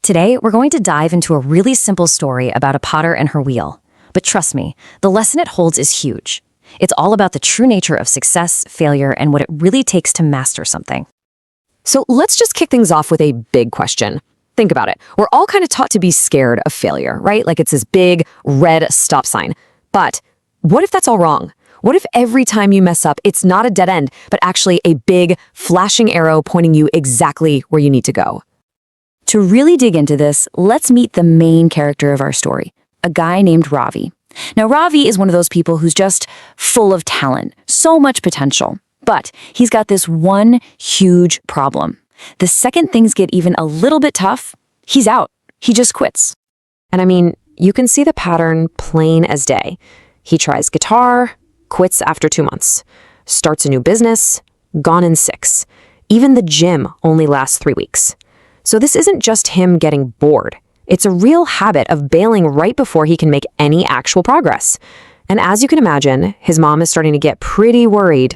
Today, we're going to dive into a really simple story about a potter and her wheel. But trust me, the lesson it holds is huge. It's all about the true nature of success, failure, and what it really takes to master something. So let's just kick things off with a big question. Think about it. We're all kind of taught to be scared of failure, right? Like it's this big red stop sign. But what if that's all wrong? What if every time you mess up, it's not a dead end, but actually a big flashing arrow pointing you exactly where you need to go? To really dig into this, let's meet the main character of our story, a guy named Ravi. Now, Ravi is one of those people who's just full of talent, so much potential. But he's got this one huge problem. The second things get even a little bit tough, he's out. He just quits. And I mean, you can see the pattern plain as day. He tries guitar, quits after 2 months, starts a new business, gone in 6. Even the gym only lasts 3 weeks. So this isn't just him getting bored. It's a real habit of bailing right before he can make any actual progress. And as you can imagine, his mom is starting to get pretty worried.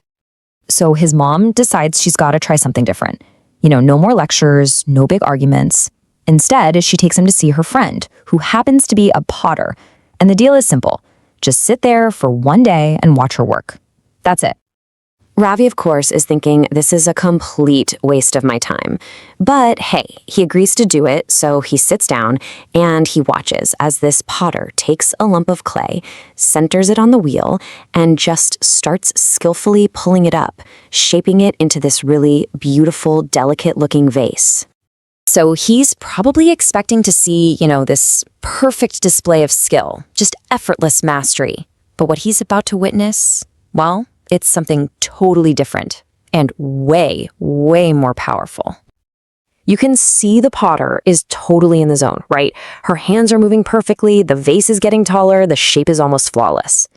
So his mom decides she's got to try something different. No more lectures, no big arguments. Instead, she takes him to see her friend, who happens to be a potter. And the deal is simple. Just sit there for one day and watch her work. That's it. Ravi, of course, is thinking this is a complete waste of my time. But hey, he agrees to do it, so he sits down and he watches as this potter takes a lump of clay, centers it on the wheel, and just starts skillfully pulling it up, shaping it into this really beautiful, delicate-looking vase. So he's probably expecting to see, this perfect display of skill, just effortless mastery. But what he's about to witness, well, it's something totally different and way, way more powerful. You can see the potter is totally in the zone, right? Her hands are moving perfectly, the vase is getting taller, the shape is almost flawless.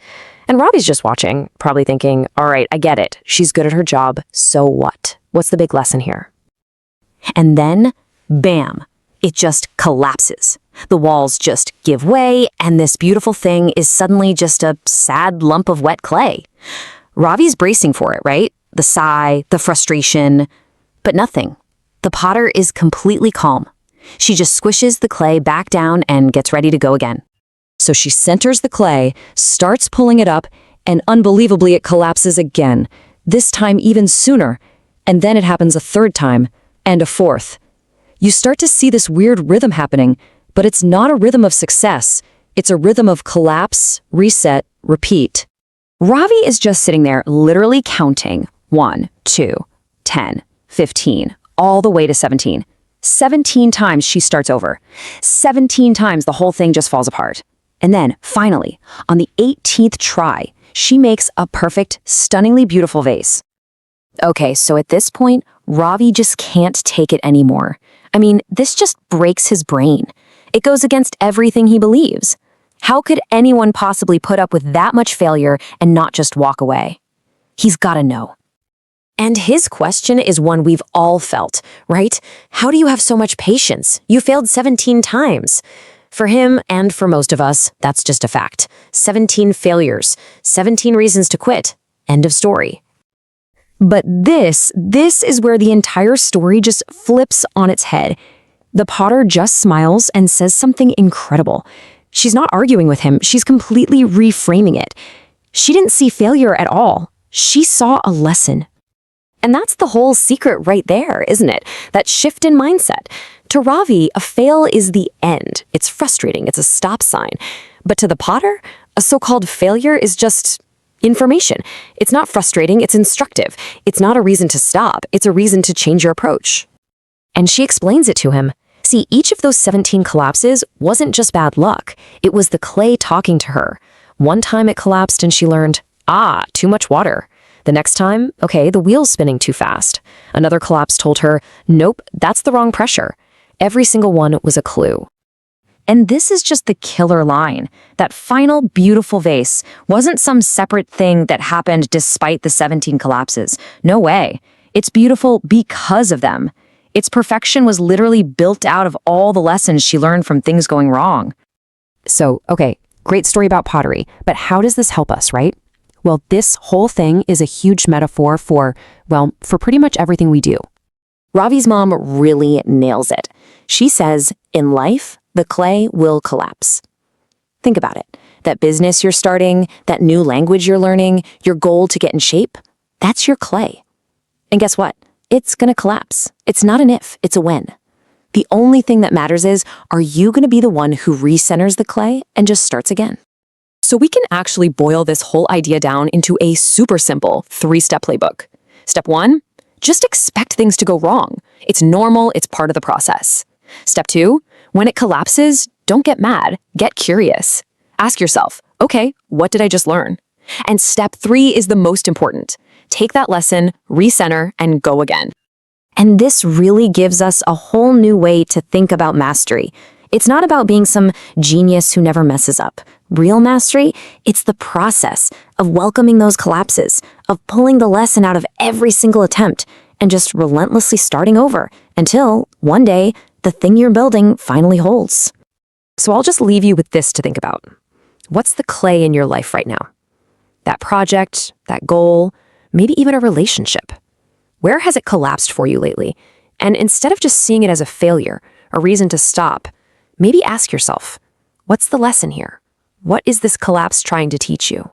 And Robbie's just watching, probably thinking, all right, I get it. She's good at her job, so what? What's the big lesson here? And then, bam, it just collapses. The walls just give way, and this beautiful thing is suddenly just a sad lump of wet clay. Ravi's bracing for it, right? The sigh, the frustration, but nothing. The potter is completely calm. She just squishes the clay back down and gets ready to go again. So she centers the clay, starts pulling it up, and unbelievably it collapses again, this time even sooner, and then it happens a third time, and a fourth. You start to see this weird rhythm happening, but it's not a rhythm of success. It's a rhythm of collapse, reset, repeat. Ravi is just sitting there literally counting 1, 2, 10, 15, all the way to 17. 17 times she starts over. 17 times the whole thing just falls apart. And then, finally, on the 18th try, she makes a perfect, stunningly beautiful vase. Okay, so at this point, Ravi just can't take it anymore. I mean, this just breaks his brain. It goes against everything he believes. How could anyone possibly put up with that much failure and not just walk away? He's got to know. And his question is one we've all felt, right? How do you have so much patience? You failed 17 times. For him, and for most of us, that's just a fact. 17 failures, 17 reasons to quit. End of story. But this is where the entire story just flips on its head. The potter just smiles and says something incredible. She's not arguing with him. She's completely reframing it. She didn't see failure at all. She saw a lesson. And that's the whole secret right there, isn't it? That shift in mindset. To Ravi, a fail is the end. It's frustrating. It's a stop sign. But to the potter, a so-called failure is just information. It's not frustrating. It's instructive. It's not a reason to stop. It's a reason to change your approach. And she explains it to him. See, each of those 17 collapses wasn't just bad luck. It was the clay talking to her. One time it collapsed and she learned, too much water. The next time, okay, the wheel's spinning too fast. Another collapse told her, nope, that's the wrong pressure. Every single one was a clue. And this is just the killer line. That final beautiful vase wasn't some separate thing that happened despite the 17 collapses. No way. It's beautiful because of them. Its perfection was literally built out of all the lessons she learned from things going wrong. So, okay, great story about pottery, but how does this help us, right? Well, this whole thing is a huge metaphor for pretty much everything we do. Ravi's mom really nails it. She says, in life, the clay will collapse. Think about it. That business you're starting, that new language you're learning, your goal to get in shape, that's your clay. And guess what? It's going to collapse. It's not an if, it's a when. The only thing that matters is, are you going to be the one who recenters the clay and just starts again? So we can actually boil this whole idea down into a super simple 3-step playbook. Step 1, just expect things to go wrong. It's normal, it's part of the process. Step 2, when it collapses, don't get mad, get curious. Ask yourself, okay, what did I just learn? And step 3 is the most important. Take that lesson, recenter, and go again. And this really gives us a whole new way to think about mastery. It's not about being some genius who never messes up. Real mastery, it's the process of welcoming those collapses, of pulling the lesson out of every single attempt, and just relentlessly starting over until, one day, the thing you're building finally holds. So I'll just leave you with this to think about. What's the clay in your life right now? That project, that goal, maybe even a relationship. Where has it collapsed for you lately? And instead of just seeing it as a failure, a reason to stop, maybe ask yourself, what's the lesson here? What is this collapse trying to teach you?